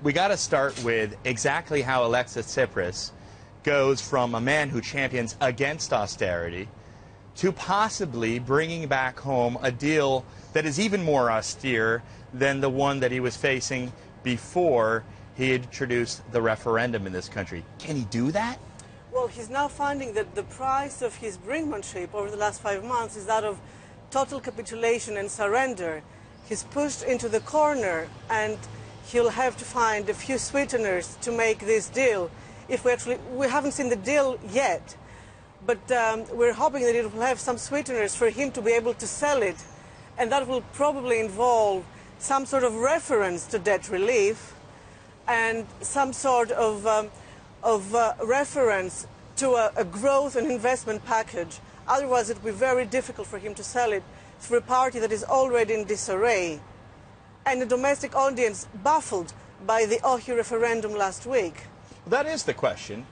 we got to start with exactly how Alexis Tsipras goes from a man who champions against austerity to possibly bringing back home a deal that is even more austere than the one that he was facing before he introduced the referendum in this country. Can he do that? Well, he's now finding that the price of his brinkmanship over the last 5 months is that of total capitulation and surrender. He's pushed into the corner, and he'll have to find a few sweeteners to make this deal. If we haven't seen the deal yet, but we're hoping that it will have some sweeteners for him to be able to sell it, and that will probably involve some sort of reference to debt relief and some sort of reference to a growth and investment package. Otherwise, it will be very difficult for him to sell it through a party that is already in disarray, and the domestic audience baffled by the OHI referendum last week. That is the question.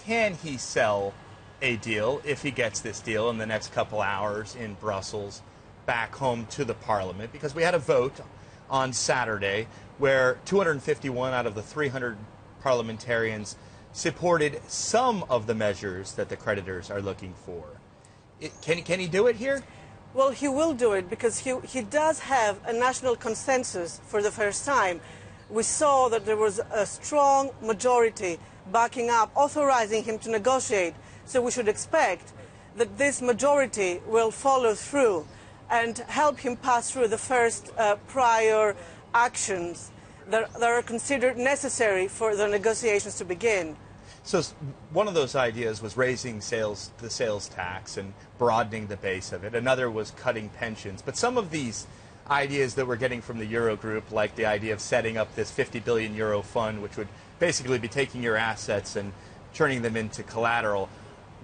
Can he sell a deal, if he gets this deal in the next couple hours in Brussels, back home to the Parliament? Because we had a vote on Saturday where 251 out of the 300 parliamentarians supported some of the measures that the creditors are looking for. Can he do it here? Well, he will do it because he does have a national consensus for the first time. We saw that there was a strong majority backing up, authorizing him to negotiate. So we should expect that this majority will follow through and help him pass through the first prior actions that are considered necessary for the negotiations to begin. So one of those ideas was raising the sales tax and broadening the base of it. Another was cutting pensions. But some of these ideas that we're getting from the Eurogroup, like the idea of setting up this 50 billion euro fund, which would basically be taking your assets and turning them into collateral,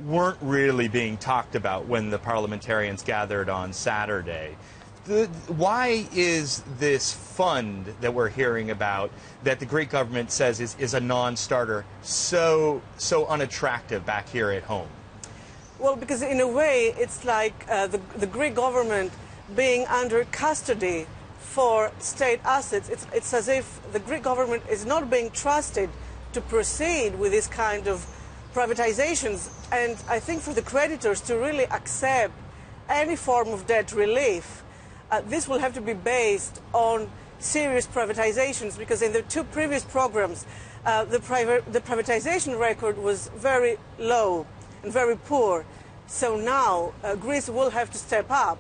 weren't really being talked about when the parliamentarians gathered on Saturday. Why is this fund that we're hearing about, that the Greek government says is a non-starter, so unattractive back here at home? Well, because in a way it's like the Greek government being under custody for state assets. It's as if the Greek government is not being trusted to proceed with this kind of privatizations. And I think for the creditors to really accept any form of debt relief, this will have to be based on serious privatizations, because in the two previous programs, the privatization record was very low and very poor. So now Greece will have to step up.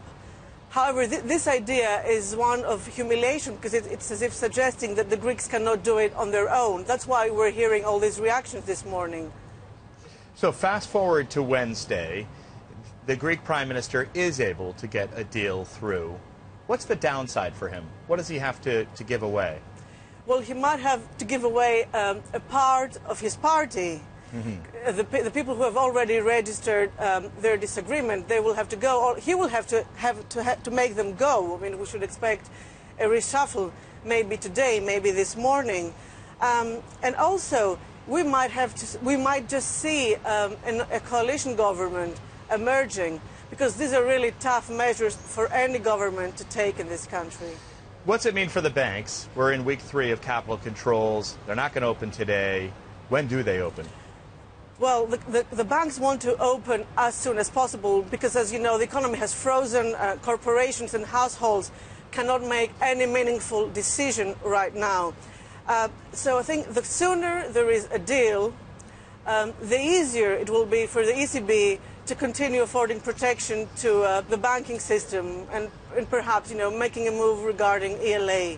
However, this idea is one of humiliation, because it's as if suggesting that the Greeks cannot do it on their own. That's why we're hearing all these reactions this morning. So fast forward to Wednesday, the Greek Prime Minister is able to get a deal through. What's the downside for him? What does he have to give away? Well, he might have to give away a part of his party. Mm-hmm. The people who have already registered their disagreement, they will have to go, or he will have to make them go. I mean, we should expect a reshuffle maybe today, maybe this morning. And also, we might just see a coalition government emerging, because these are really tough measures for any government to take in this country. What's it mean for the banks? We're in week 3 of capital controls. They're not going to open today. When do they open? Well, the banks want to open as soon as possible because, as you know, the economy has frozen. Corporations and households cannot make any meaningful decision right now. So I think the sooner there is a deal, the easier it will be for the ECB to continue affording protection to the banking system and perhaps, making a move regarding ELA.